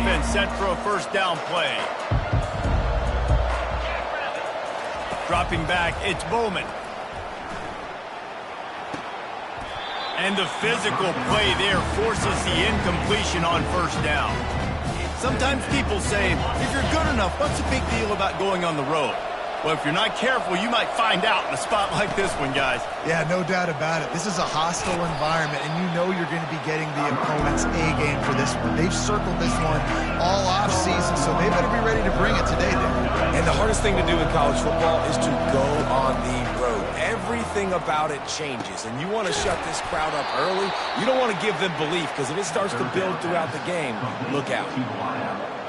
offense set for a first down play. Dropping back, it's Bowman. And the physical play there forces the incompletion on first down. Sometimes people say, if you're good enough, what's the big deal about going on the road? Well, if you're not careful, you might find out in a spot like this one, guys. Yeah, no doubt about it. This is a hostile environment, and you know you're going to be getting the opponent's A-game for this one. They've circled this one all off-season, so they better be ready to bring it today, Dave. And the hardest thing to do in college football is to go on the road. Everything about it changes, and you want to shut this crowd up early. You don't want to give them belief, because if it starts to build throughout the game, look out.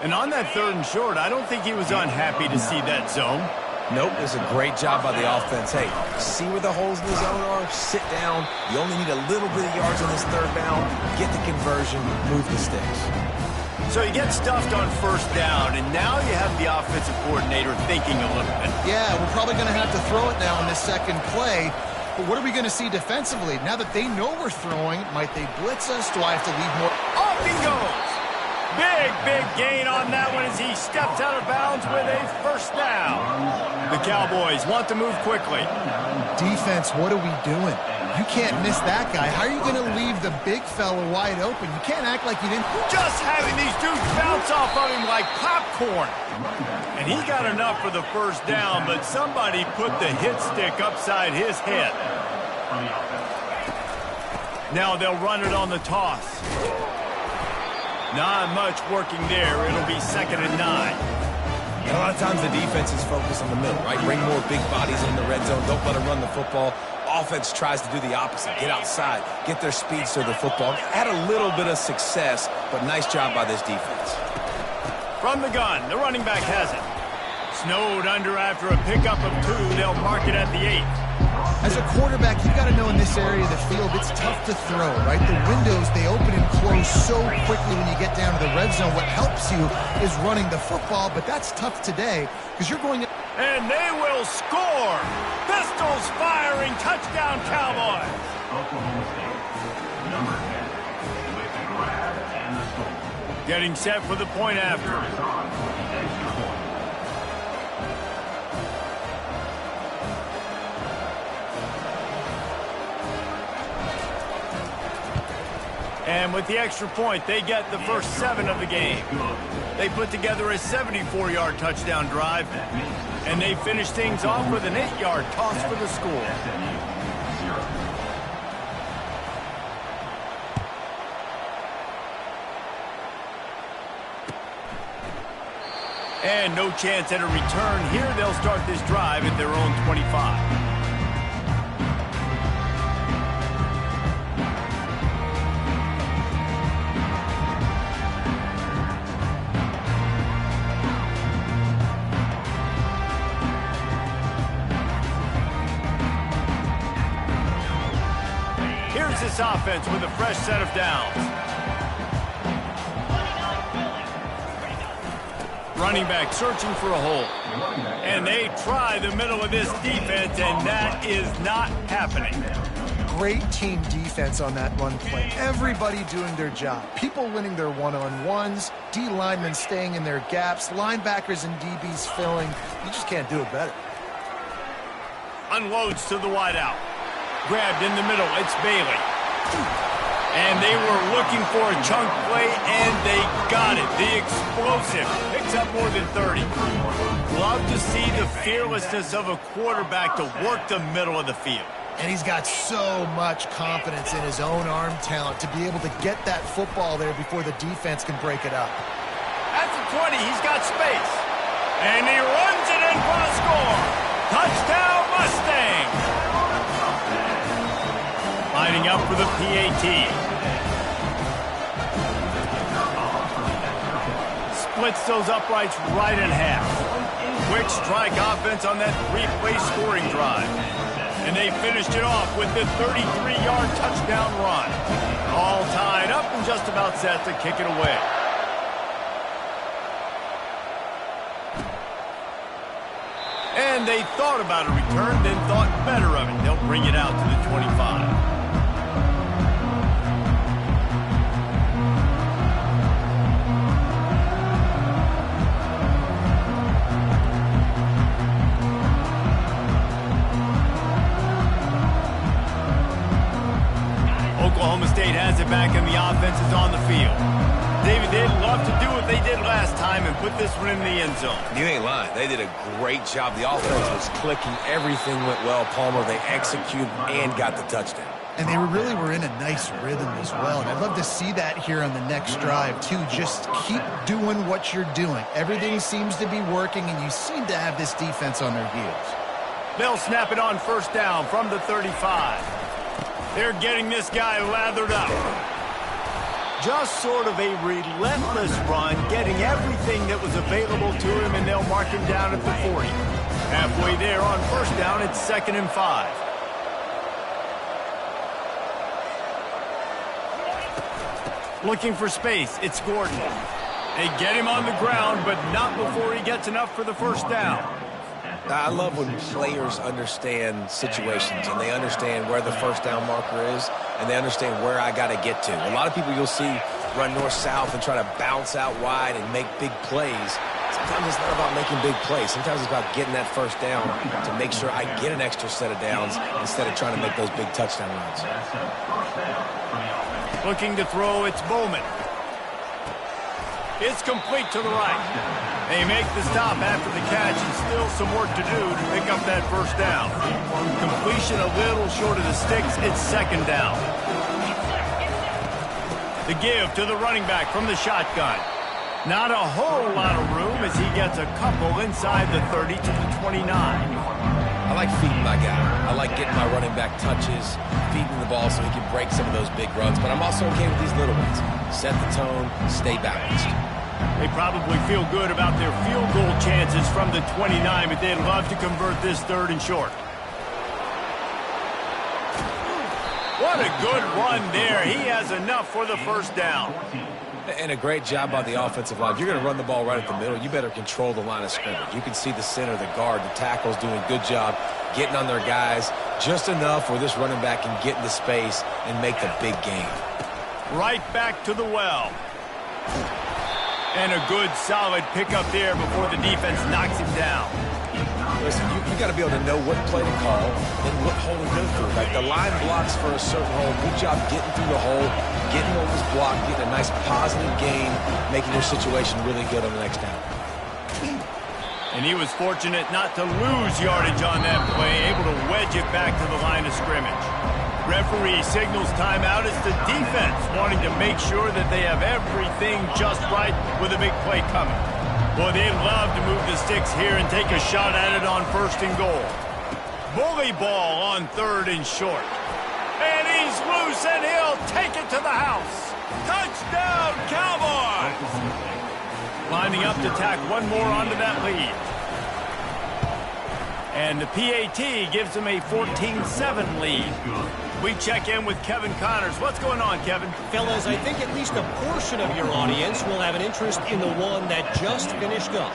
And on that 3rd and short, I don't think he was unhappy to see that zone. Nope, it was a great job by the offense. Hey, see where the holes in the zone are? Sit down. You only need a little bit of yards on this 3rd down. Get the conversion, move the sticks. So you get stuffed on first down, and now you have the offensive coordinator thinking a little bit. Yeah, we're probably going to have to throw it now in this second play. But what are we going to see defensively? Now that they know we're throwing, might they blitz us? Do I have to leave more? Off he goes! Big gain on that one as he steps out of bounds with a first down. The Cowboys want to move quickly. Defense, what are we doing? You can't miss that guy. How are you going to leave the big fella wide open? You can't act like you didn't. Just having these dudes bounce off of him like popcorn. And he got enough for the first down, but somebody put the hit stick upside his head. Now they'll run it on the toss. Not much working there. It'll be 2nd and 9. And a lot of times the defense is focused on the middle, right? Bring more big bodies in the red zone. Don't let them run the football. Offense tries to do the opposite. Get outside. Get their speeds to the football. Had a little bit of success, but nice job by this defense. From the gun, the running back has it. Snowed under after a pickup of 2. They'll mark it at the 8. As a quarterback, you've got to know in this area of the field, it's tough to throw, right? The windows, they open and close so quickly when you get down to the red zone. What helps you is running the football, but that's tough today because you're going... And they will score! Pistols firing, touchdown Cowboys! Getting set for the point after. And with the extra point, they get the first 7 of the game. They put together a 74-yard touchdown drive, and they finish things off with an 8-yard toss for the score. And no chance at a return here. They'll start this drive at their own 25. This offense with a fresh set of downs. Running back searching for a hole. And they try the middle of this defense, and that is not happening. Great team defense on that run play. Everybody doing their job. People winning their one-on-ones, D linemen staying in their gaps, linebackers and DBs filling. You just can't do it better. Unloads to the wideout. Grabbed in the middle, it's Bailey. And they were looking for a chunk play, and they got it. The explosive picks up more than 30. Love to see the fearlessness of a quarterback to work the middle of the field. And he's got so much confidence in his own arm talent to be able to get that football there before the defense can break it up. At the 20, he's got space. And he runs it in for a score. Touchdown, Mustang! Lining up for the PAT. Splits those uprights right in half. Quick strike offense on that 3-play scoring drive. And they finished it off with the 33-yard touchdown run. All tied up and just about set to kick it away. And they thought about a return, then thought better of it. They'll bring it out to the 25. State has it back and the offense is on the field. David, they'd love to do what they did last time and put this one in the end zone. You ain't lying. They did a great job. The offense was clicking. Everything went well. Palmer, they executed and got the touchdown. And they really were in a nice rhythm as well. And I'd love to see that here on the next drive, too. Just keep doing what you're doing. Everything seems to be working, and you seem to have this defense on their heels. They'll snap it on first down from the 35. They're getting this guy lathered up. Just sort of a relentless run, getting everything that was available to him, and they'll mark him down at the 40. Halfway there on first down, it's 2nd and 5. Looking for space, it's Gordon. They get him on the ground, but not before he gets enough for the first down. I love when players understand situations and they understand where the first down marker is and they understand where I got to get to. A lot of people you'll see run north-south and try to bounce out wide and make big plays. Sometimes it's not about making big plays. Sometimes it's about getting that first down to make sure I get an extra set of downs instead of trying to make those big touchdown runs. Looking to throw, it's Bowman. It's complete to the right. They make the stop after the catch, and still some work to do to pick up that first down. Completion a little short of the sticks. It's 2nd down. The give to the running back from the shotgun. Not a whole lot of room as he gets a couple inside the 30 to the 29. I like feeding my guy. I like getting my running back touches, feeding the ball so he can break some of those big runs. But I'm also okay with these little ones. Set the tone, stay balanced. They probably feel good about their field goal chances from the 29, but they'd love to convert this 3rd and short. What a good run there. He has enough for the first down. And a great job by the offensive line. If you're going to run the ball right at the middle, you better control the line of scrimmage. You can see the center, the guard, the tackles doing a good job getting on their guys just enough where this running back can get into space and make the big gain. Right back to the well. And a good, solid pickup there before the defense knocks him down. Listen, you got to be able to know what play to call and what hole to go through. Like the line blocks for a certain hole. Good job getting through the hole, getting what was blocked, getting a nice positive gain, making your situation really good on the next down. And he was fortunate not to lose yardage on that play, able to wedge it back to the line of scrimmage. Referee signals timeout as the defense wanting to make sure that they have everything just right with a big play coming. Boy, they'd love to move the sticks here and take a shot at it on 1st and goal. Bully ball on 3rd and short. And he's loose, and he'll take it to the house. Touchdown, Cowboys! Lining up to tack one more onto that lead. And the PAT gives them a 14-7 lead. We check in with Kevin Connors. What's going on, Kevin? Fellas, I think at least a portion of your audience will have an interest in the one that just finished up.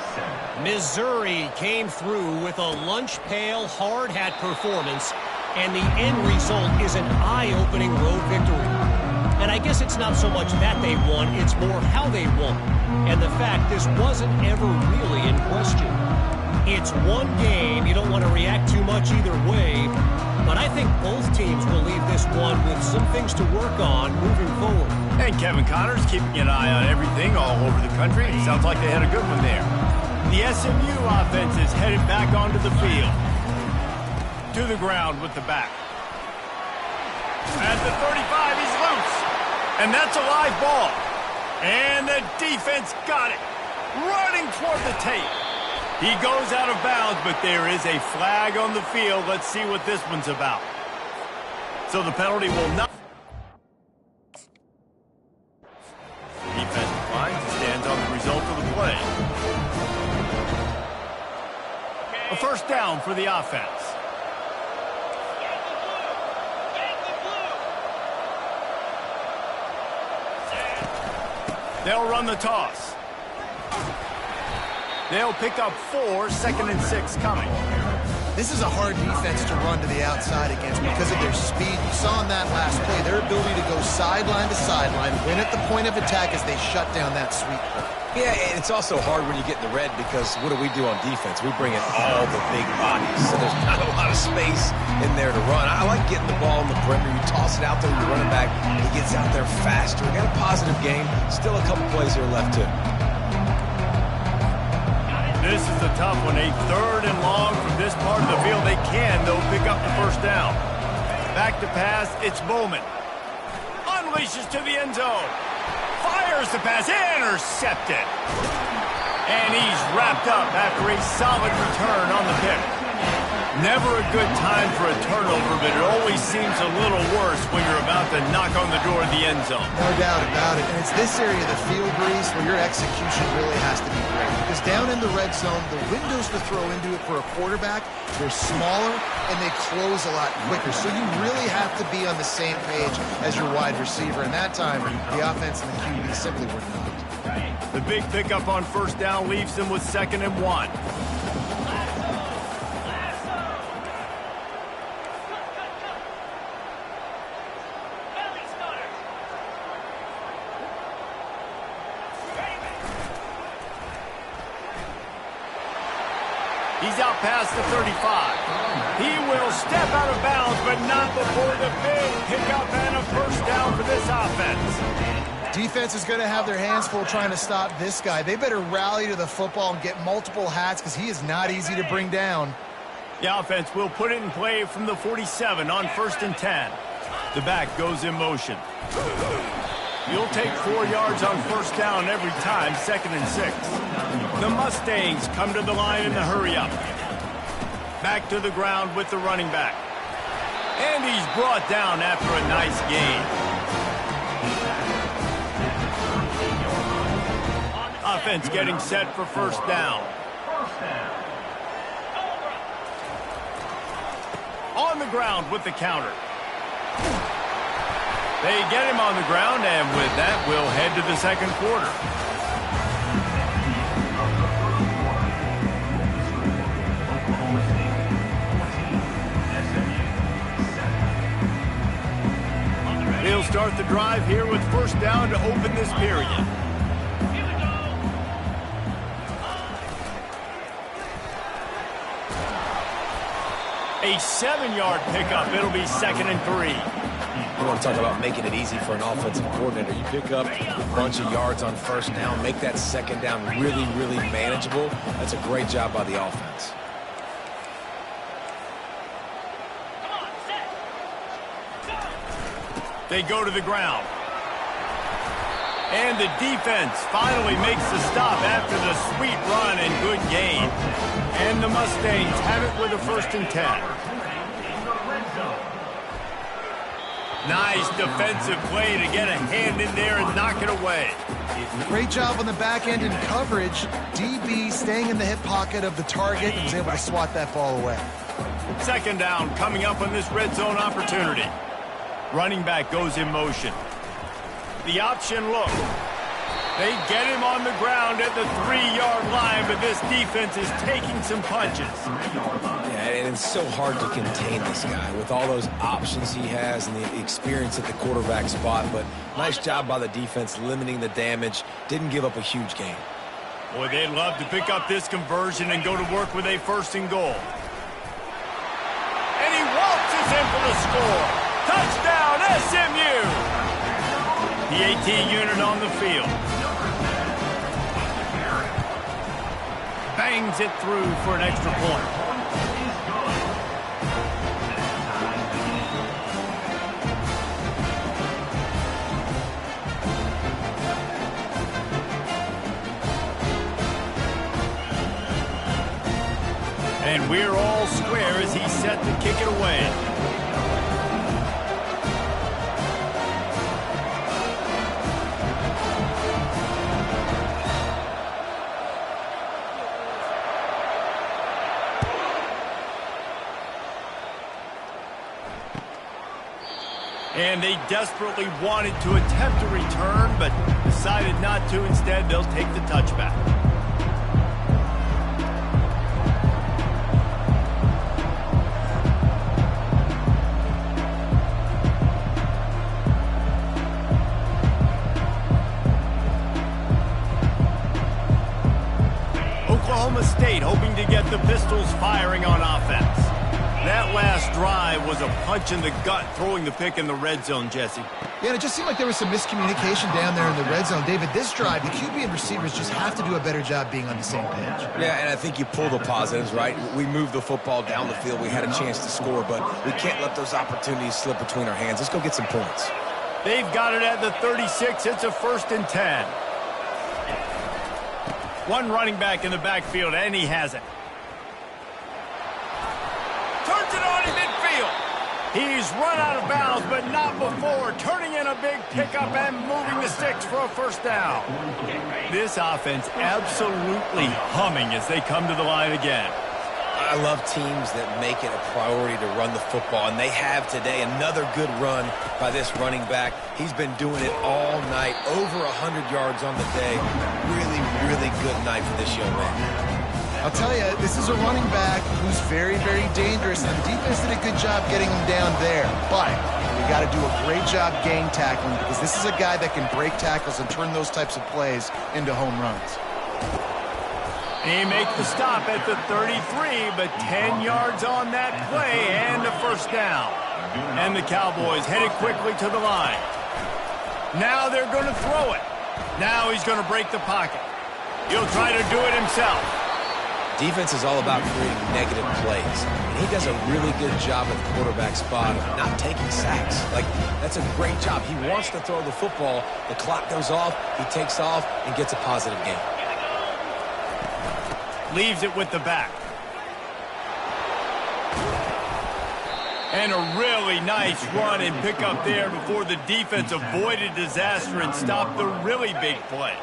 Missouri came through with a lunch pail hard hat performance, and the end result is an eye-opening road victory. And I guess it's not so much that they won, it's more how they won. And the fact this wasn't ever really in question. It's one game. You don't want to react too much either way. But I think both teams will leave this one with some things to work on moving forward. And Kevin Connors keeping an eye on everything all over the country. It sounds like they had a good one there. The SMU offense is headed back onto the field. To the ground with the back. At the 35, he's loose. And that's a live ball. And the defense got it. Running toward the tape. He goes out of bounds, but there is a flag on the field. Let's see what this one's about. So the penalty will not. Defense declines and stands on the result of the play. A first down for the offense. They'll run the toss. They'll pick up 4, 2nd and 6 coming. This is a hard defense to run to the outside against because of their speed. You saw in that last play, their ability to go sideline to sideline, win at the point of attack as they shut down that sweep play. Yeah, and it's also hard when you get in the red because what do we do on defense? We bring in all the big bodies, so there's not a lot of space in there to run. I like getting the ball in the perimeter. You toss it out there, you run it back. He gets out there faster. Got a positive game. Still a couple plays here left, too. This is a tough one. A 3rd and long from this part of the field. They can, though, pick up the first down. Back to pass. It's Bowman. Unleashes to the end zone. Fires the pass. Intercepted. And he's wrapped up after a solid return on the pick. Never a good time for a turnover, but it always seems a little worse when you're about to knock on the door of the end zone. No doubt about it. And it's this area of the field, Breeze, where your execution really has to be great. Because down in the red zone, the windows to throw into it for a quarterback, they're smaller and they close a lot quicker. So you really have to be on the same page as your wide receiver. And that time, the offense and the QB simply were not. The big pickup on first down leaves them with 2nd and 1. He's out past the 35. He will step out of bounds, but not before the big pickup and a first down for this offense. Defense is going to have their hands full trying to stop this guy. They better rally to the football and get multiple hats because he is not easy to bring down. The offense will put it in play from the 47 on 1st and 10. The back goes in motion. You'll take 4 yards on first down every time, 2nd and 6. The Mustangs come to the line in the hurry-up. Back to the ground with the running back. And he's brought down after a nice gain. Offense getting set for first down. On the ground with the counter. They get him on the ground, and with that, we'll head to the 2nd quarter. They'll start the drive here with first down to open this period. A 7-yard pickup. It'll be 2nd and 3. You want to talk about making it easy for an offensive coordinator. You pick up a bunch of yards on first down, make that 2nd down really, really manageable. That's a great job by the offense. They go to the ground. And the defense finally makes the stop after the sweet run and good gain. And the Mustangs have it with a 1st and 10. Nice defensive play to get a hand in there and knock it away. Great job on the back end in coverage. DB staying in the hip pocket of the target and was able to swat that ball away. 2nd down coming up on this red zone opportunity. Running back goes in motion. The option look. They get him on the ground at the 3-yard line, but this defense is taking some punches. Yeah, and it's so hard to contain this guy with all those options he has and the experience at the quarterback spot. But nice job by the defense limiting the damage. Didn't give up a huge gain. Boy, they'd love to pick up this conversion and go to work with a 1st and goal. And he waltzes in for the score. Touchdown, SMU! The AT unit on the field. Bangs it through for an extra point. And we're all square as he's set to kick it away. And they desperately wanted to attempt a return, but decided not to. Instead, they'll take the touchback. Oklahoma State hoping to get the Pistols firing on offense. That drive was a punch in the gut, throwing the pick in the red zone, Jesse. Yeah, and it just seemed like there was some miscommunication down there in the red zone. David, this drive, the QB and receivers just have to do a better job being on the same page. Yeah, and I think you pull the positives, right? We moved the football down the field. We had a chance to score, but we can't let those opportunities slip between our hands. Let's go get some points. They've got it at the 36. It's a 1st and 10. One running back in the backfield, and he has it. Turns it on in midfield. He's run out of bounds, but not before. Turning in a big pickup and moving the sticks for a 1st down. This offense absolutely humming as they come to the line again. I love teams that make it a priority to run the football, and they have today. Another good run by this running back. He's been doing it all night, over 100 yards on the day. Really, really good night for this young man. I'll tell you, this is a running back who's very, very dangerous, and the defense did a good job getting him down there. But we got to do a great job gang tackling, because this is a guy that can break tackles and turn those types of plays into home runs. He makes the stop at the 33, but 10 yards on that play and a 1st down. And the Cowboys headed quickly to the line. Now they're going to throw it. Now he's going to break the pocket. He'll try to do it himself. Defense is all about creating negative plays, and he does a really good job at the quarterback spot of not taking sacks. Like, that's a great job. He wants to throw the football. The clock goes off, he takes off, and gets a positive gain. Leaves it with the back. And a really nice run and pick up there before the defense avoided disaster and stopped the really big play.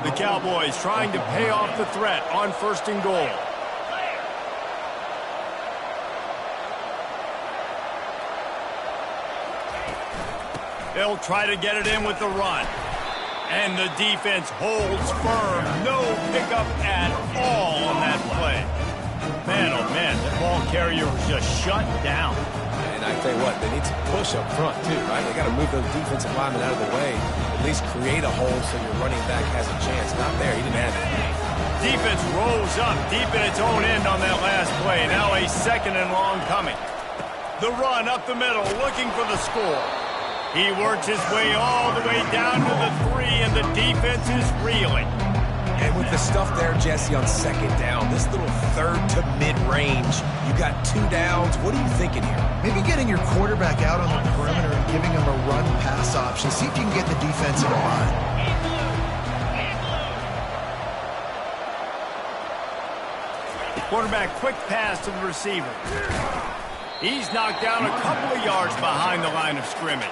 The Cowboys trying to pay off the threat on 1st and goal. They'll try to get it in with the run. And the defense holds firm. No pickup at all on that play. Man, oh man, the ball carrier was just shut down. And I tell you what, they need to push up front too, right? They got to move those defensive linemen out of the way. At least create a hole so your running back has a chance. Not there, he didn't have it. Defense rose up deep in its own end on that last play. Now a 2nd and long coming. The run up the middle, looking for the score. He works his way all the way down to the 3, and the defense is reeling. And with the stuff there, Jesse, on 2nd down, this little 3rd to mid-range, you got 2 downs. What are you thinking here? Maybe getting your quarterback out on the perimeter and giving him a run-pass option. See if you can get the defense in a line. Quarterback quick pass to the receiver. He's knocked down a couple of yards behind the line of scrimmage.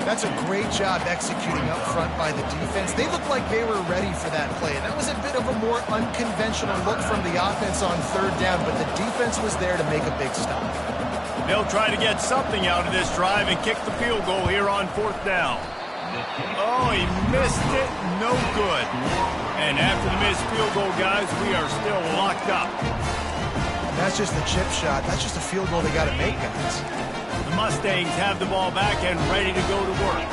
That's a great job executing up front by the defense. They looked like they were ready for that play, and that was a bit of a more unconventional look from the offense on 3rd down, but the defense was there to make a big stop. They'll try to get something out of this drive and kick the field goal here on 4th down. Oh, he missed it. No good. And after the missed field goal, guys, we are still locked up. That's just a chip shot. That's just a field goal they got to make, guys. The Mustangs have the ball back and ready to go to work.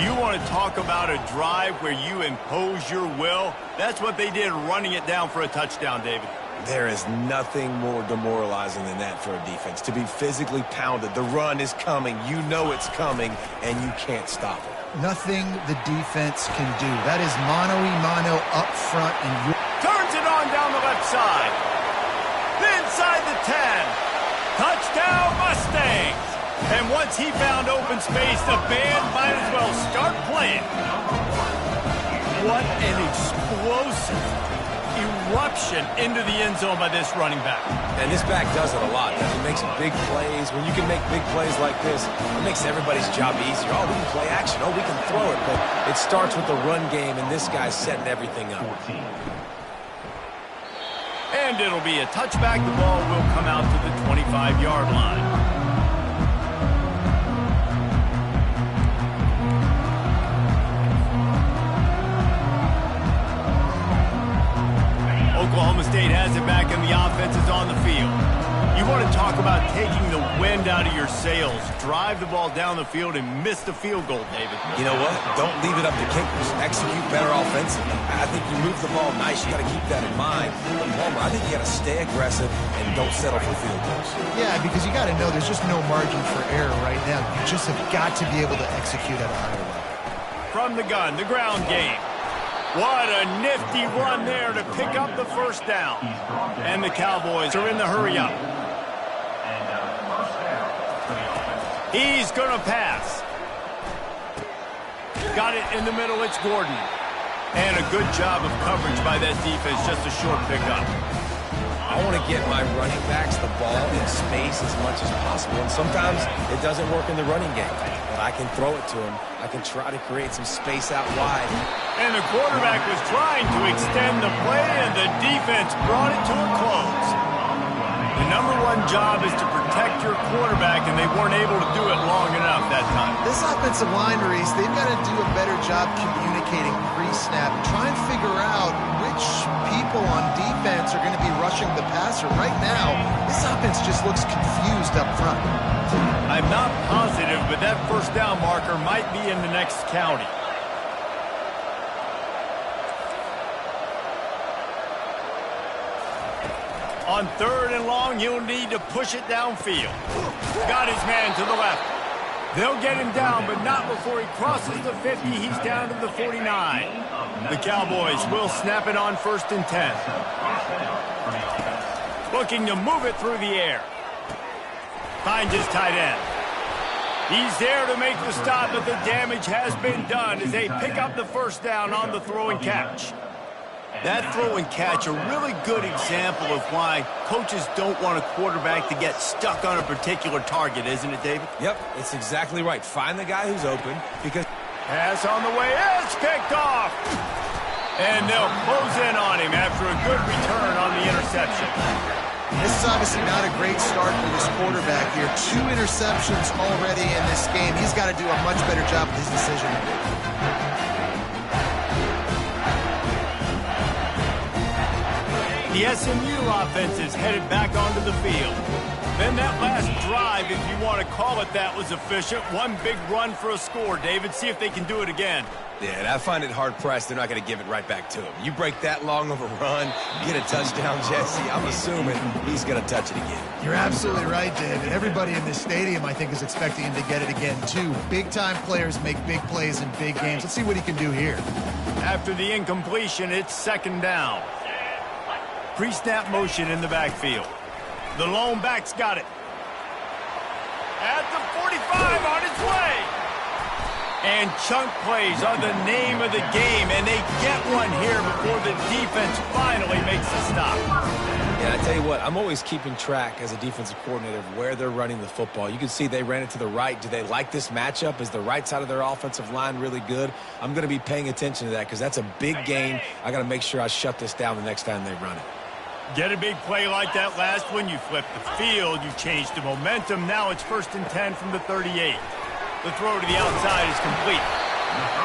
You want to talk about a drive where you impose your will? That's what they did, running it down for a touchdown, David. There is nothing more demoralizing than that for a defense. To be physically pounded. The run is coming. You know it's coming, and you can't stop it. Nothing the defense can do. That is mano-a-mano up front. And turns it on down the left side. Inside the 10. Touchdown, Mustangs. And once he found open space, the band might as well start playing. What an explosive eruption into the end zone by this running back. And this back does it a lot. He makes big plays. When you can make big plays like this, it makes everybody's job easier. Oh, we can play action. Oh, we can throw it. But it starts with the run game, and this guy's setting everything up. And it'll be a touchback. The ball will come out to the 25-yard line. Oklahoma State has it back, and the offense is on the field. You want to talk about taking the wind out of your sails. Drive the ball down the field and miss the field goal, David. You know what? Don't leave it up to kickers. Execute better offensively. I think you move the ball nice. You got to keep that in mind. But Palmer, I think you got to stay aggressive and don't settle for field goals. Yeah, because you got to know there's just no margin for error right now. You just have got to be able to execute at a higher level. From the gun, the ground game. What a nifty run there to pick up the first down. And the Cowboys are in the hurry up. He's going to pass. Got it in the middle. It's Gordon. And a good job of coverage by that defense. Just a short pickup. I want to get my running backs the ball in space as much as possible. And sometimes it doesn't work in the running game. But I can throw it to him. I can try to create some space out wide. And the quarterback was trying to extend the play, and the defense brought it to a close. The number one job is to protect your quarterback, and they weren't able to do it long enough that time. This offensive line, Reese, they've got to do a better job communicating pre-snap. Try and figure out which people on defense are going to be rushing the passer. Right now, this offense just looks confused up front. I'm not positive, but that first down marker might be in the next county. On 3rd and long, he'll need to push it downfield. Got his man to the left. They'll get him down, but not before he crosses the 50. He's down to the 49. The Cowboys will snap it on 1st and 10. Looking to move it through the air. Finds his tight end. He's there to make the stop, but the damage has been done as they pick up the first down on the throw and catch. That throw and catch, a really good example of why coaches don't want a quarterback to get stuck on a particular target, isn't it, David? Yep, it's exactly right. Find the guy who's open because... Pass on the way. It's picked off. And they'll close in on him after a good return on the interception. This is obviously not a great start for this quarterback here. 2 interceptions already in this game. He's got to do a much better job with his decision. The SMU offense is headed back onto the field. Then that last drive, if you want to call it that, was efficient. One big run for a score, David. See if they can do it again. Yeah, and I find it hard-pressed they're not going to give it right back to him. You break that long of a run, get a touchdown, Jesse, I'm assuming he's going to touch it again. You're absolutely right, David. Everybody in this stadium, I think, is expecting him to get it again, too. Big-time players make big plays in big games. Let's see what he can do here. After the incompletion, it's 2nd down. Pre-snap motion in the backfield. The lone back's got it. At the 45, on its way. And chunk plays are the name of the game, and they get one here before the defense finally makes a stop. Yeah, I tell you what, I'm always keeping track as a defensive coordinator of where they're running the football. You can see they ran it to the right. Do they like this matchup? Is the right side of their offensive line really good? I'm going to be paying attention to that because that's a big gain. I got to make sure I shut this down the next time they run it. Get a big play like that last one, you flip the field, you change the momentum. Now it's 1st and 10 from the 38. The throw to the outside is complete.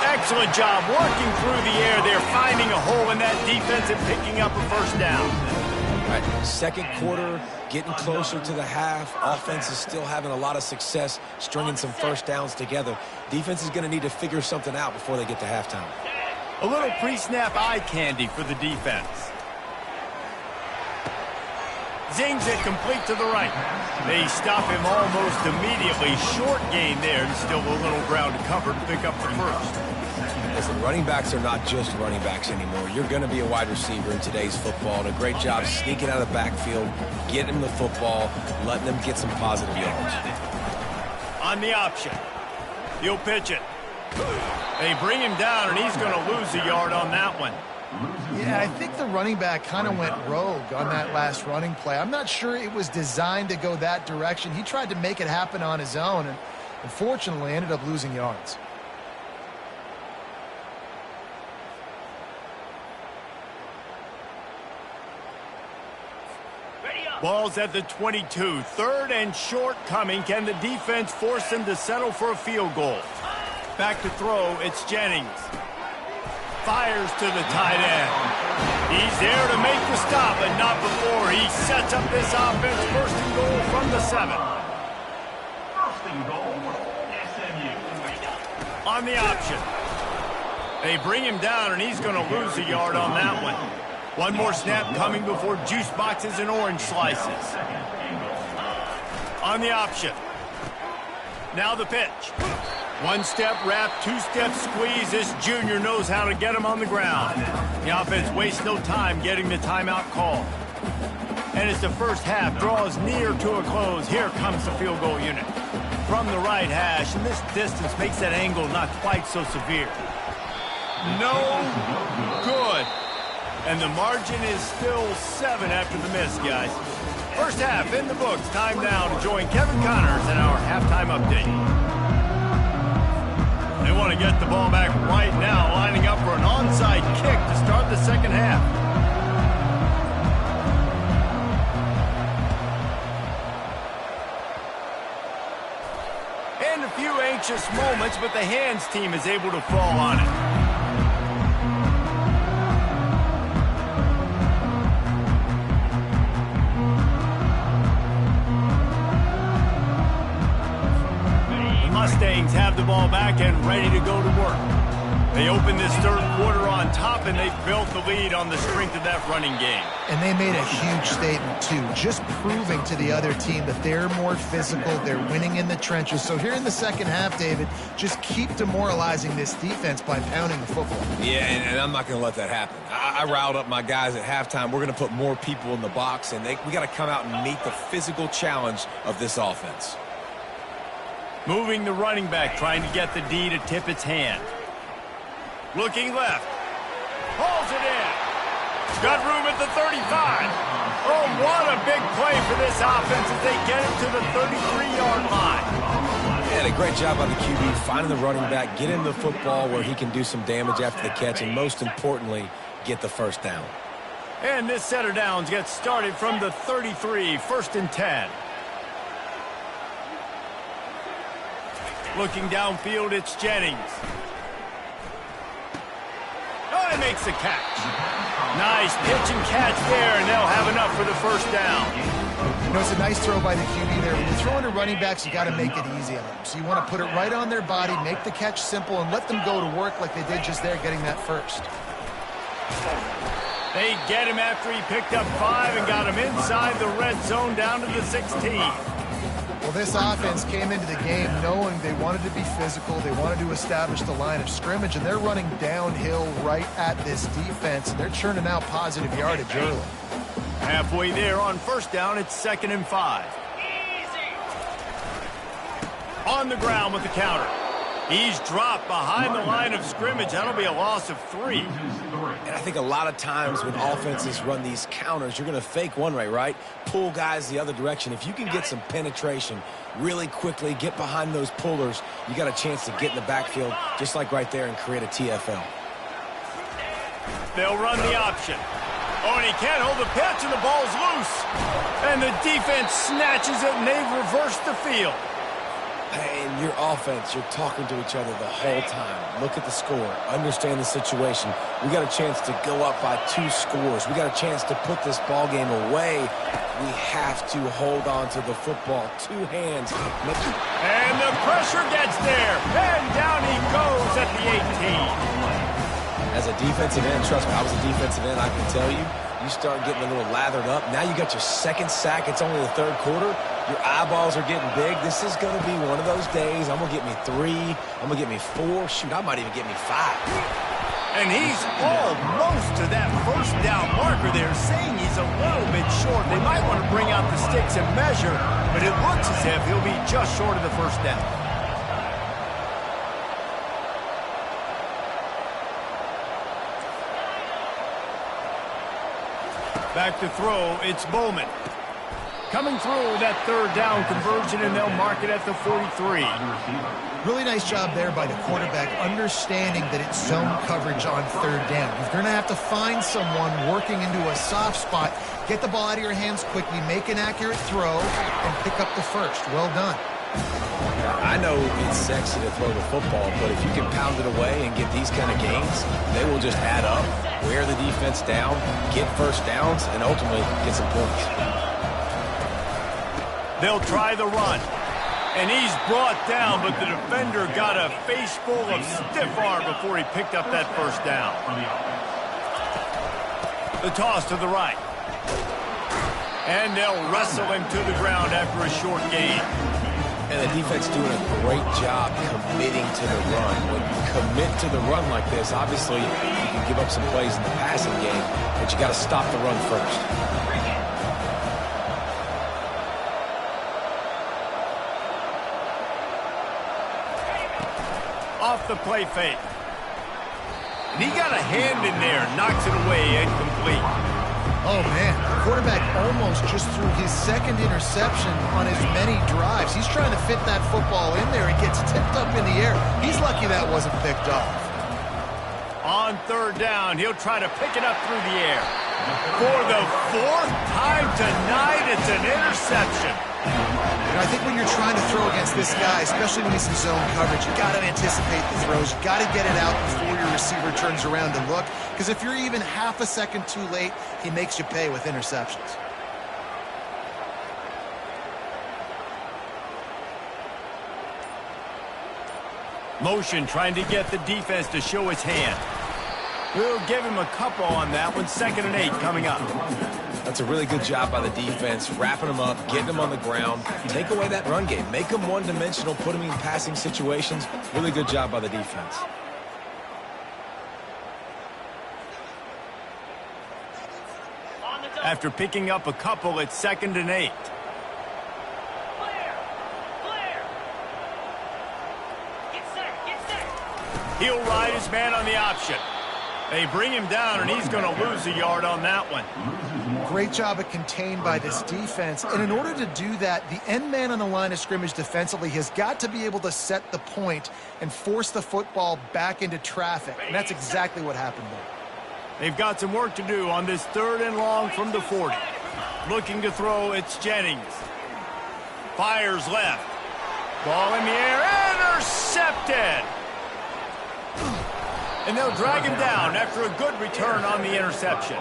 Excellent job working through the air there, finding a hole in that defense and picking up a first down. All right, 2nd quarter, getting closer to the half. Offense is still having a lot of success stringing some first downs together. Defense is going to need to figure something out before they get to halftime. A little pre-snap eye candy for the defense. Zings it complete to the right. They stop him almost immediately. Short gain there, and still a little ground to cover to pick up the first. Listen, running backs are not just running backs anymore. You're going to be a wide receiver in today's football. And a great job sneaking out of the backfield, getting them the football, letting them get some positive yards. On the option. He'll pitch it. They bring him down, and he's going to lose a yard on that one. Yeah, I think the running back kind of went rogue on that last running play. I'm not sure it was designed to go that direction. He tried to make it happen on his own, and unfortunately ended up losing yards. Ball's at the 22. 3rd and short coming. Can the defense force them to settle for a field goal? Back to throw. It's Jennings. Fires to the tight end. He's there to make the stop, but not before he sets up this offense. First and goal from the 7. First and goal, SMU. On the option. They bring him down, and he's going to lose a yard on that one. One more snap coming before juice boxes and orange slices. On the option. Now the pitch. One-step wrap, two-step squeeze. This junior knows how to get him on the ground. The offense wastes no time getting the timeout call. And as the first half draws near to a close, here comes the field goal unit. From the right hash, and this distance makes that angle not quite so severe. No good. And the margin is still 7 after the miss, guys. First half in the books. Time now to join Kevin Connors in our halftime update. They want to get the ball back right now, lining up for an onside kick to start the second half. And a few anxious moments, but the hands team is able to fall on it. Mustangs have the ball back and ready to go to work. They opened this third quarter on top, and they built the lead on the strength of that running game. And they made a huge statement, too, just proving to the other team that they're more physical, they're winning in the trenches. So here in the second half, David, just keep demoralizing this defense by pounding the football. Yeah, and I'm not going to let that happen. I riled up my guys at halftime. We're going to put more people in the box, and we got to come out and meet the physical challenge of this offense. Moving the running back, trying to get the D to tip its hand. Looking left. Hauls it in. Got room at the 35. Oh, what a big play for this offense as they get him to the 33-yard line. Yeah, a great job by the QB, finding the running back, getting the football where he can do some damage after the catch, and most importantly, get the first down. And this set of downs gets started from the 33, 1st and 10. Looking downfield, it's Jennings. Oh, he makes the catch. Nice pitch and catch there, and they'll have enough for the first down. You know, it's a nice throw by the QB there. When you're throwing to running backs, you got to make it easy on them. So you want to put it right on their body, make the catch simple, and let them go to work like they did just there, getting that first. They get him after he picked up 5 and got him inside the red zone down to the 16. Well, this offense came into the game knowing they wanted to be physical, they wanted to establish the line of scrimmage, and they're running downhill right at this defense, and they're churning out positive yardage early. Halfway there on first down, it's 2nd and 5. On the ground with the counter. He's dropped behind the line of scrimmage. That'll be a loss of 3. And I think a lot of times when offenses run these counters, you're going to fake one way, right? Pull guys the other direction. If you can get some penetration really quickly, get behind those pullers, you got a chance to get in the backfield, just like right there, and create a TFL. They'll run the option. Oh, and he can't hold the pitch, and the ball's loose. And the defense snatches it, and they've reversed the field. And your offense, you're talking to each other the whole time. Look at the score. Understand the situation. We got a chance to go up by 2 scores. We got a chance to put this ball game away. We have to hold on to the football. 2 hands. And the pressure gets there. And down he goes at the 18. As a defensive end, trust me, I was a defensive end, I can tell you, you start getting a little lathered up. Now you got your 2nd sack. It's only the 3rd quarter. Your eyeballs are getting big. This is going to be one of those days. I'm going to get me 3. I'm going to get me 4. Shoot, I might even get me 5. And he's almost to that first down marker there, saying he's a little bit short. They might want to bring out the sticks and measure, but it looks as if he'll be just short of the first down. Back to throw, it's Bowman. Coming through that 3rd down conversion, and they'll mark it at the 43. Really nice job there by the quarterback, understanding that it's zone coverage on 3rd down. You're going to have to find someone working into a soft spot, get the ball out of your hands quickly, make an accurate throw, and pick up the first. Well done. I know it's sexy to throw the football, but if you can pound it away and get these kind of gains, they will just add up, wear the defense down, get first downs, and ultimately get some points. They'll try the run. And he's brought down, but the defender got a face full of stiff arm before he picked up that first down. The toss to the right. And they'll wrestle him to the ground after a short gain. And the defense doing a great job committing to the run. When you commit to the run like this, obviously you can give up some plays in the passing game, but you got to stop the run first. Off the play fake. And he got a hand in there, knocks it away, incomplete. Oh, man, the quarterback almost just threw his second interception on as many drives. He's trying to fit that football in there. It gets tipped up in the air. He's lucky that wasn't picked off. On third down, he'll try to pick it up through the air. For the fourth time tonight, it's an interception. You know, I think when you're trying to throw against this guy, especially when he's in zone coverage, you got to anticipate the throws. You got to get it out before your receiver turns around to look. Because if you're even half a second too late, he makes you pay with interceptions. Motion trying to get the defense to show his hand. We'll give him a couple on that one. 2nd and 8 coming up. That's a really good job by the defense, wrapping them up, getting them on the ground. Take away that run game. Make them one-dimensional, put them in passing situations. Really good job by the defense. After picking up a couple, it's 2nd and 8. He'll ride his man on the option. They bring him down, and he's going to lose a yard on that one. Great job at contained by this defense. And in order to do that, the end man on the line of scrimmage defensively has got to be able to set the point and force the football back into traffic. And that's exactly what happened there. They've got some work to do on this 3rd and long from the 40. Looking to throw, it's Jennings. Fires left. Ball in the air, intercepted! And they'll drag him down after a good return on the interception.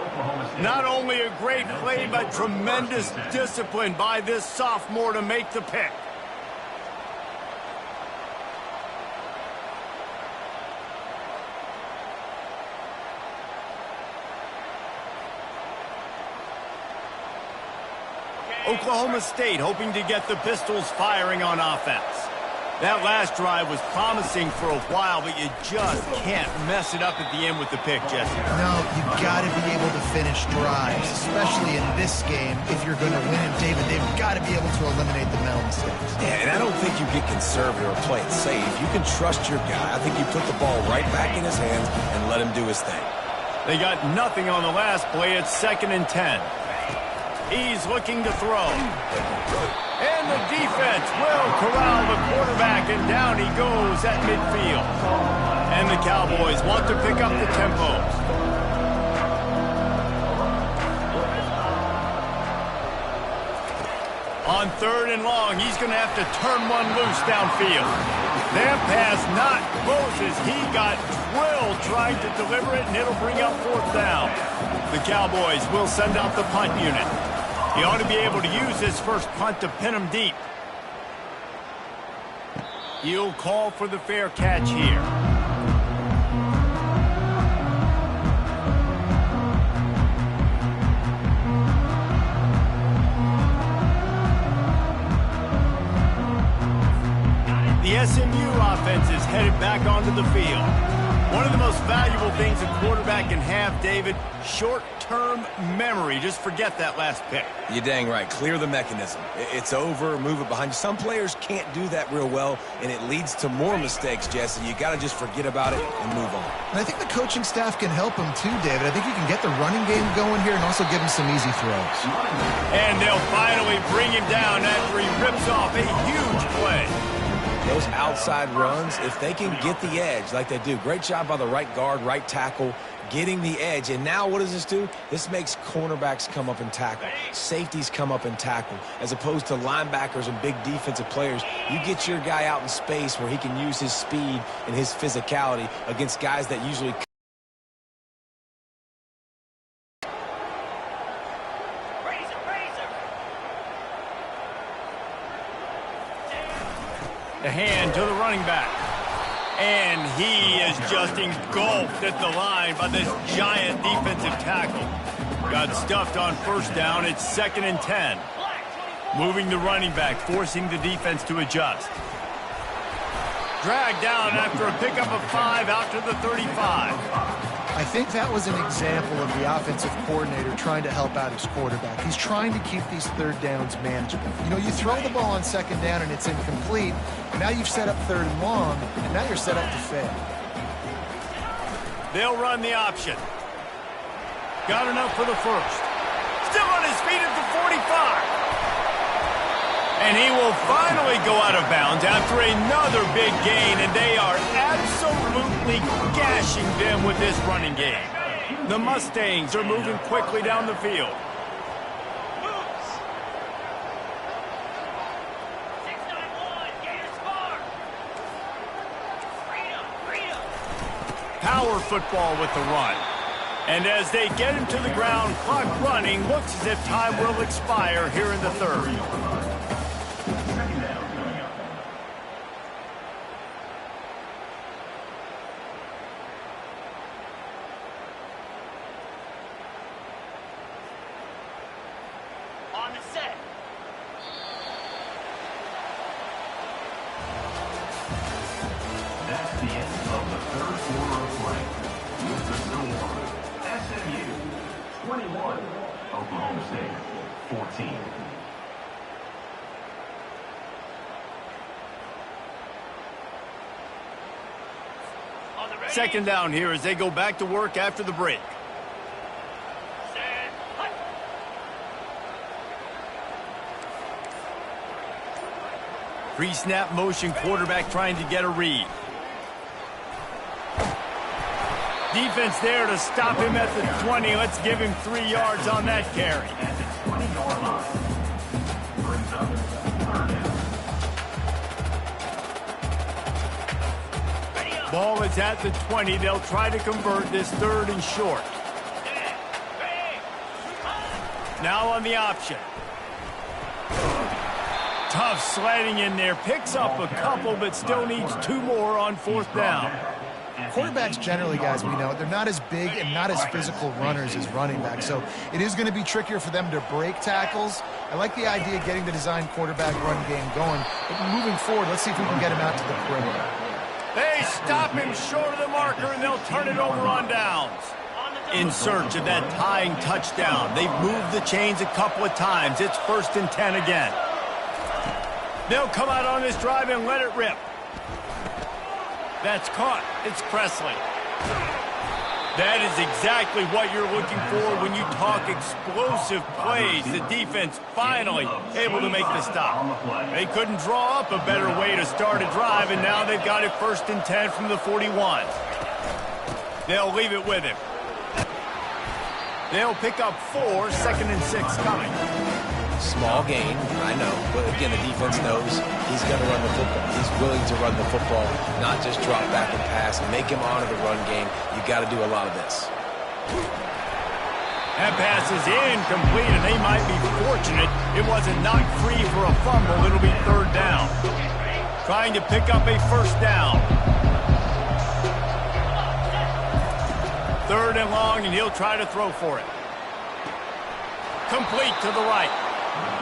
Not only a great play, but tremendous discipline by this sophomore to make the pick. Oklahoma State hoping to get the Pistols firing on offense. That last drive was promising for a while, but you just can't mess it up at the end with the pick, Jesse. No, you've got to be able to finish drives, especially in this game. If you're going to win, and David, they've got to be able to eliminate the mental mistakes. Yeah, and I don't think you get conservative or play it safe. You can trust your guy. I think you put the ball right back in his hands and let him do his thing. They got nothing on the last play. It's 2nd and 10. He's looking to throw. And the defense will corral the quarterback, and down he goes at midfield. And the Cowboys want to pick up the tempo. On 3rd and long, he's going to have to turn one loose downfield. That pass not Moses. He got drilled trying to deliver it, and it'll bring up 4th down. The Cowboys will send out the punt unit. He ought to be able to use his first punt to pin him deep. He'll call for the fair catch here. The SMU offense is headed back onto the field. One of the most valuable things a quarterback can have, David, short-term memory. Just forget that last pick. You're dang right. Clear the mechanism. It's over, move it behind you. Some players can't do that real well, and it leads to more mistakes, Jesse. You got to just forget about it and move on. And I think the coaching staff can help him too, David. I think you can get the running game going here and also give him some easy throws. And they'll finally bring him down after he rips off a huge play. those outside runs, if they can get the edge like they do, great job by the right guard, right tackle, getting the edge. And now what does this do? This makes cornerbacks come up and tackle. Safeties come up and tackle. As opposed to linebackers and big defensive players, you get your guy out in space where he can use his speed and his physicality against guys that usually... The hand to the running back. And he is just engulfed at the line by this giant defensive tackle. Got stuffed on first down. It's 2nd and 10. Moving the running back, forcing the defense to adjust. Dragged down after a pickup of 5 out to the 35. I think that was an example of the offensive coordinator trying to help out his quarterback. He's trying to keep these third downs manageable. You know, you throw the ball on 2nd down and it's incomplete. Now you've set up 3rd and long, and now you're set up to fail. They'll run the option. Got enough for the first. Still on his feet at the 45. And he will finally go out of bounds after another big gain, and they are absolutely gashing them with this running game. The Mustangs are moving quickly down the field. Power football with the run. And as they get him to the ground, clock running, looks as if time will expire here in the 3rd. That's the end of the 3rd quarter of play. With the score, SMU 21, Oklahoma State 14. Second down here as they go back to work after the break. Pre-snap motion, quarterback trying to get a read. Defense there to stop him at the 20. Let's give him 3 yards on that carry. At the 20-yard line. Brings up 3rd down. Ball is at the 20. They'll try to convert this 3rd and short. Now on the option. Tough sledding in there. Picks up a couple, but still needs 2 more on 4th down. Quarterbacks generally, guys, we know, they're not as big and not as physical runners as running backs, so it is going to be trickier for them to break tackles. I like the idea of getting the design quarterback run game going, but moving forward, let's see if we can get him out to the perimeter. They stop him short of the marker, and they'll turn it over on downs. In search of that tying touchdown. They've moved the chains a couple of times. It's 1st and 10 again. They'll come out on this drive and let it rip. That's caught. It's Presley. That is exactly what you're looking for when you talk explosive plays. The defense finally able to make the stop. They couldn't draw up a better way to start a drive, and now they've got it 1st and 10 from the 41. They'll leave it with him. They'll pick up 4, 2nd and 6 coming. Small gain, I know, but again, the defense knows he's going to run the football. He's willing to run the football, not just drop back and pass and make him honor the run game. You got to do a lot of this. That pass is incomplete, and they might be fortunate it wasn't knocked free for a fumble. It'll be 3rd down. Trying to pick up a 1st down. 3rd and long, and he'll try to throw for it. Complete to the right.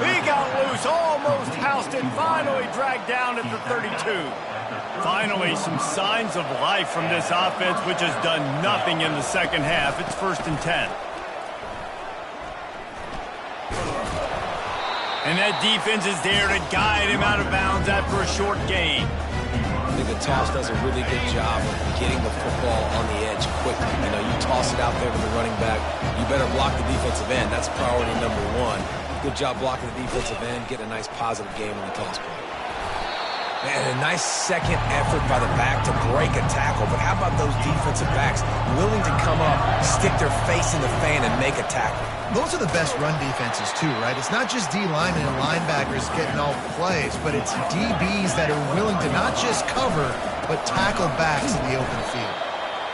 He got loose, almost housed it, finally dragged down at the 32. Finally, some signs of life from this offense, which has done nothing in the 2nd half. It's 1st and 10. And that defense is there to guide him out of bounds after a short gain. I think the toss does a really good job of getting the football on the edge quickly. You know, you toss it out there to the running back, you better block the defensive end. That's priority number 1. Good job blocking the defensive end, getting a nice positive game on the toss play. Man, a nice second effort by the back to break a tackle. But how about those defensive backs willing to come up, stick their face in the fan, and make a tackle? Those are the best run defenses, too, right? It's not just D linemen and linebackers getting all the plays, but it's DBs that are willing to not just cover, but tackle backs in the open field.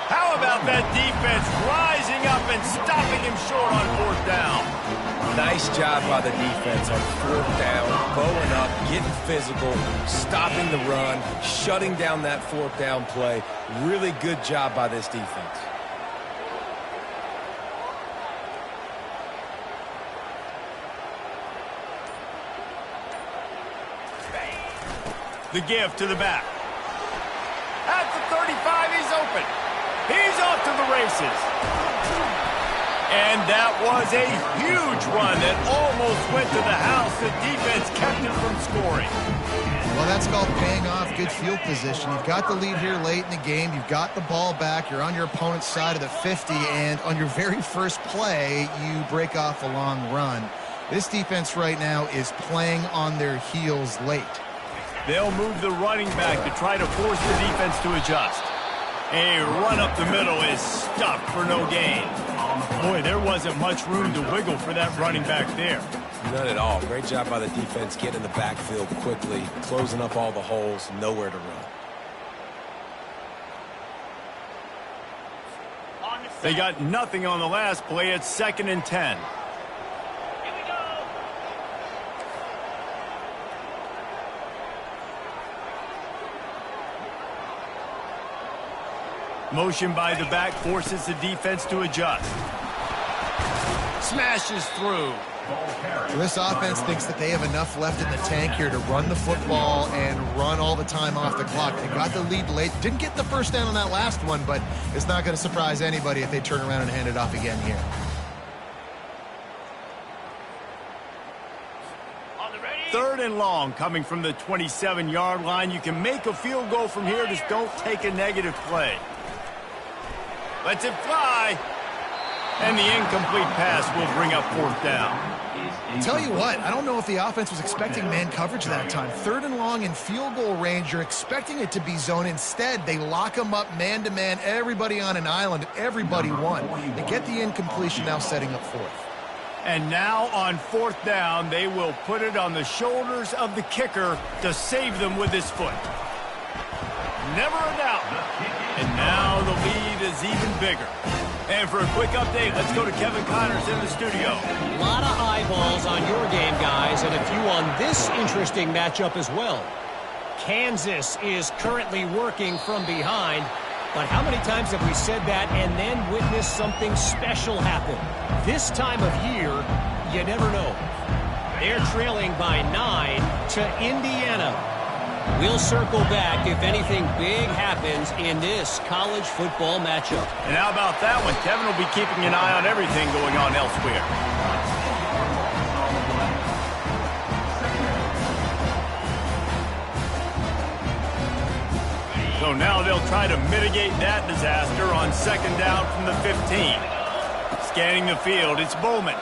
How about that defense rising up and stopping him short on fourth down? Nice job by the defense on fourth down, bowing up, getting physical, stopping the run, shutting down that fourth down play. Really good job by this defense. The give to the back. At the 35, he's open. He's off to the races. And that was a huge run that almost went to the house. The defense kept him from scoring. Well, that's called paying off good field position. You've got the lead here late in the game. You've got the ball back. You're on your opponent's side of the 50, and on your very first play, you break off a long run. This defense right now is playing on their heels late. They'll move the running back to try to force the defense to adjust. A run up the middle is stuffed for no gain. Boy, there wasn't much room to wiggle for that running back there. None at all. Great job by the defense getting in the backfield quickly, closing up all the holes, nowhere to run. They got nothing on the last play. It's 2nd and 10. Motion by the back forces the defense to adjust. Smashes through. This offense thinks that they have enough left in the tank here to run the football and run all the time off the clock. They got the lead late. Didn't get the first down on that last one, but it's not going to surprise anybody if they turn around and hand it off again here. Third and long coming from the 27-yard line. You can make a field goal from here. Just don't take a negative play. Lets it fly. And the incomplete pass will bring up fourth down. Tell you what, I don't know if the offense was expecting man coverage that time. 3rd and long in field goal range, you're expecting it to be zone. Instead, they lock them up man-to-man, everybody on an island, everybody won. They get the incompletion, now setting up fourth. And now on fourth down, they will put it on the shoulders of the kicker to save them with his foot. Never a doubt. And now the lead is even bigger. And for a quick update, let's go to Kevin Connors in the studio. A lot of eyeballs on your game, guys, and a few on this interesting matchup as well. Kansas is currently working from behind, but how many times have we said that and then witnessed something special happen? This time of year, you never know. They're trailing by 9 to Indiana. We'll circle back if anything big happens in this college football matchup. And how about that one? Kevin will be keeping an eye on everything going on elsewhere. So now they'll try to mitigate that disaster on 2nd down from the 15. Scanning the field, it's Bowman.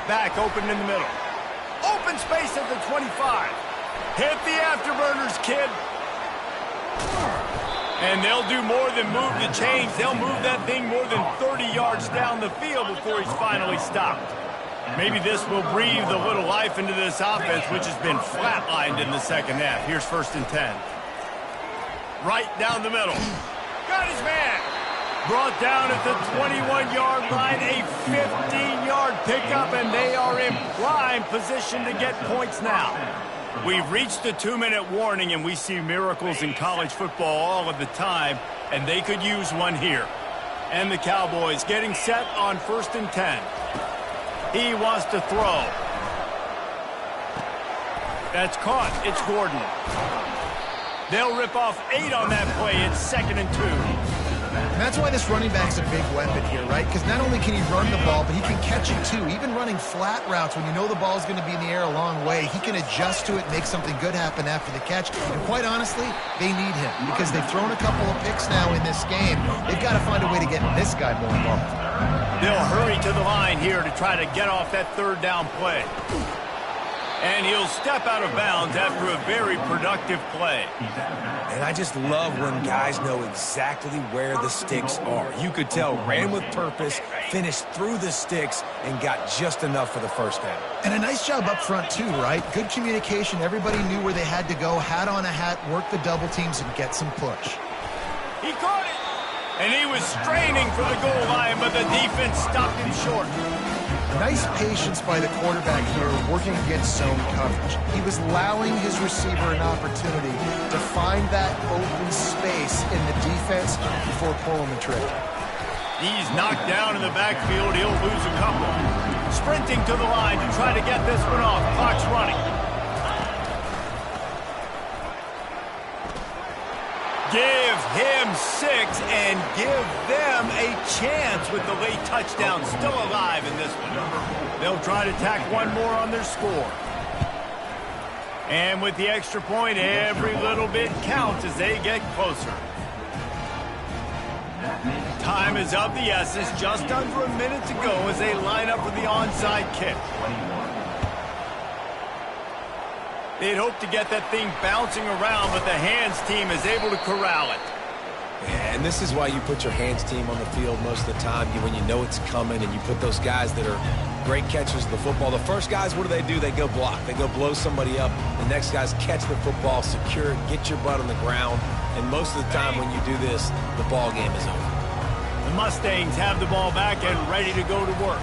Back open in the middle. Open space at the 25. Hit the afterburners, kid. And they'll do more than move the chains. They'll move that thing more than 30 yards down the field before he's finally stopped. Maybe this will breathe a little life into this offense, which has been flatlined in the second half. Here's 1st and 10. Right down the middle. Got his man. Brought down at the 21-yard line, a 15-yard pickup, and they are in prime position to get points now. We've reached the 2-minute warning, and we see miracles in college football all of the time, and they could use one here. And the Cowboys getting set on 1st and 10. He wants to throw. That's caught. It's Gordon. They'll rip off 8 on that play. It's 2nd and 2. And that's why this running back's a big weapon here, right? Because not only can he run the ball, but he can catch it too. Even running flat routes, when you know the ball's going to be in the air a long way, he can adjust to it, make something good happen after the catch. And quite honestly, they need him because they've thrown a couple of picks now in this game. They've got to find a way to get this guy more involved. They'll hurry to the line here to try to get off that 3rd down play. And he'll step out of bounds after a very productive play. And I just love when guys know exactly where the sticks are. You could tell, ran with purpose, finished through the sticks, and got just enough for the first down. And a nice job up front, too, right? Good communication. Everybody knew where they had to go, hat on a hat, work the double teams, and get some push. He caught it! And he was straining for the goal line, but the defense stopped him short. Nice patience by the quarterback here, working against zone coverage. He was allowing his receiver an opportunity to find that open space in the defense before pulling the trigger. He's knocked down in the backfield. He'll lose a couple. Sprinting to the line to try to get this one off. Clock's running. Give him 6 and give them a chance with the late touchdown still alive in this one. They'll try to tack one more on their score. And with the extra point, every little bit counts as they get closer. Time is of the essence, just under a minute to go as they line up for the onside kick. They'd hope to get that thing bouncing around, but the hands team is able to corral it. Yeah, and this is why you put your hands team on the field most of the time when you know it's coming, and you put those guys that are great catchers of the football. The first guys, what do? They go block. They go blow somebody up. The next guys catch the football, secure it, get your butt on the ground. And most of the time when you do this, the ball game is over. The Mustangs have the ball back and ready to go to work.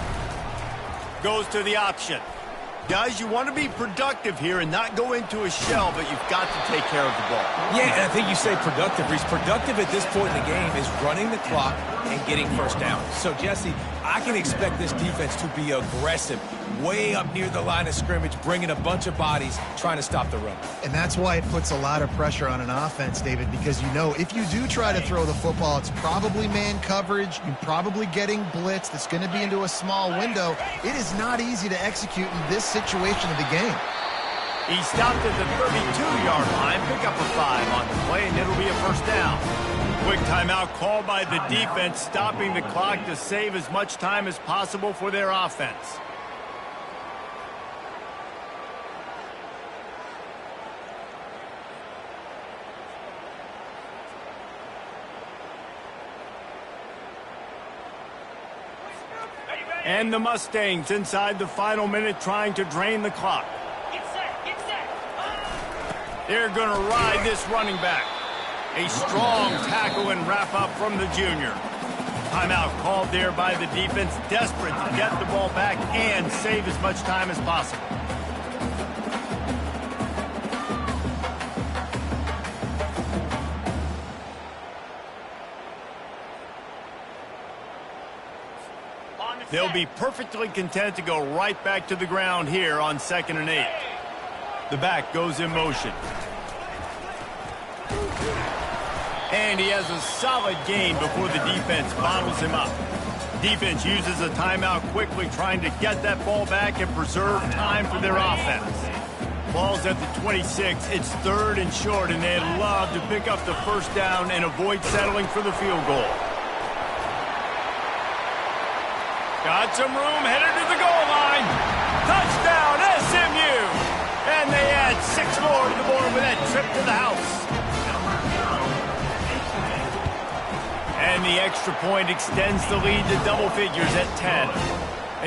Goes to the option. Guys, you want to be productive here and not go into a shell, but you've got to take care of the ball. Yeah, and I think you say productive. He's productive at this point in the game is running the clock and getting first down. So, Jesse, I can expect this defense to be aggressive, way up near the line of scrimmage, bringing a bunch of bodies, trying to stop the run. And that's why it puts a lot of pressure on an offense, David, because you know if you do try to throw the football, it's probably man coverage. You're probably getting blitzed. It's going to be into a small window. It is not easy to execute in this situation of the game. He stopped at the 32-yard line, pick up a 5 on the play, and it'll be a first down. Quick timeout called by the defense, stopping the clock to save as much time as possible for their offense. And the Mustangs inside the final minute trying to drain the clock. They're going to ride this running back. A strong tackle and wrap-up from the junior. Timeout called there by the defense, desperate to get the ball back and save as much time as possible. They'll be perfectly content to go right back to the ground here on 2nd and 8. The back goes in motion. And he has a solid gain before the defense bottles him up. Defense uses a timeout quickly, trying to get that ball back and preserve time for their offense. Ball's at the 26. It's 3rd and short, and they'd love to pick up the first down and avoid settling for the field goal. Got some room, headed to the goal line. Touchdown, SMU! And they add 6 more to the board with that trip to the house. And the extra point extends the lead to double figures at 10.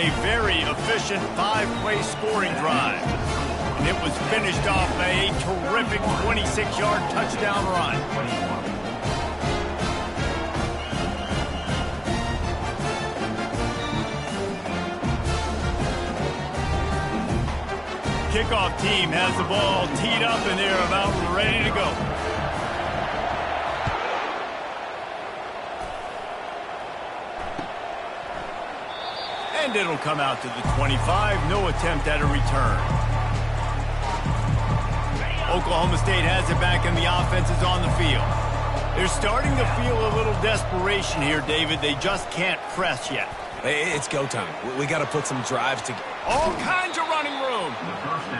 A very efficient 5-play scoring drive. And it was finished off by a terrific 26-yard touchdown run. Kickoff team has the ball teed up and they're about ready to go. And it'll come out to the 25. No attempt at a return. Oklahoma State has it back and the offense is on the field. They're starting to feel a little desperation here, David. They just can't press yet. It's go time. We got to put some drives together. All kinds of running room.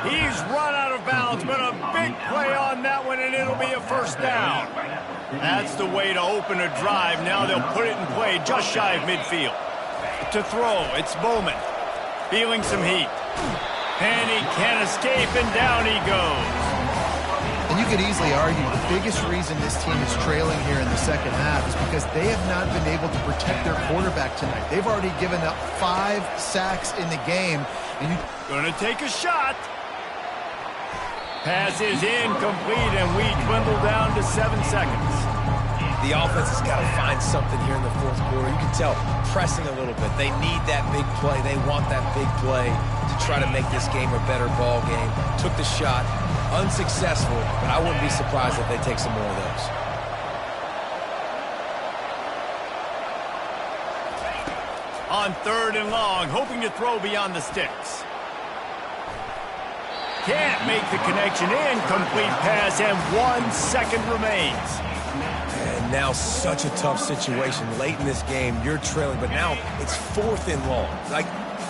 He's run out of bounds, but a big play on that one, and it'll be a first down. That's the way to open a drive. Now they'll put it in play just shy of midfield. To throw, it's Bowman. Feeling some heat. And he can't escape, and down he goes. And you could easily argue the biggest reason this team is trailing here in the second half is because they have not been able to protect their quarterback tonight. They've already given up 5 sacks in the game. And Gonna take a shot. Pass is incomplete, and we dwindle down to 7 seconds. The offense has got to find something here in the fourth quarter. You can tell pressing a little bit. They need that big play. They want that big play to try to make this game a better ball game. Took the shot. Unsuccessful, but I wouldn't be surprised if they take some more of those. On 3rd and long, hoping to throw beyond the sticks. Can't make the connection. Incomplete pass, and 1 second remains. And now such a tough situation. Late in this game, you're trailing, but now it's 4th and long. Like,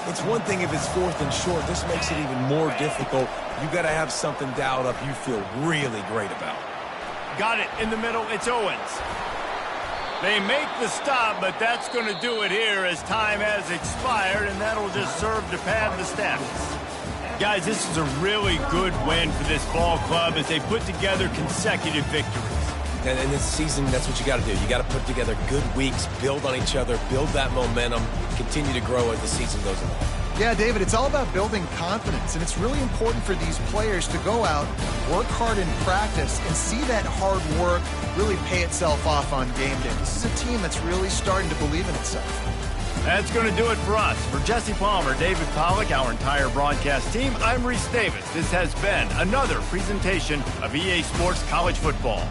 it's one thing if it's 4th and short. This makes it even more difficult. You got to have something dialed up you feel really great about. Got it in the middle. It's Owens. They make the stop, but that's going to do it here as time has expired, and that'll just serve to pad the stats. Guys, this is a really good win for this ball club as they put together consecutive victories. And in this season, that's what you got to do. You got to put together good weeks, build on each other, build that momentum, continue to grow as the season goes along. Yeah, David, it's all about building confidence, and it's really important for these players to go out, work hard in practice, and see that hard work really pay itself off on game day. This is a team that's really starting to believe in itself. That's going to do it for us. For Jesse Palmer, David Pollack, our entire broadcast team, I'm Reese Davis. This has been another presentation of EA Sports College Football.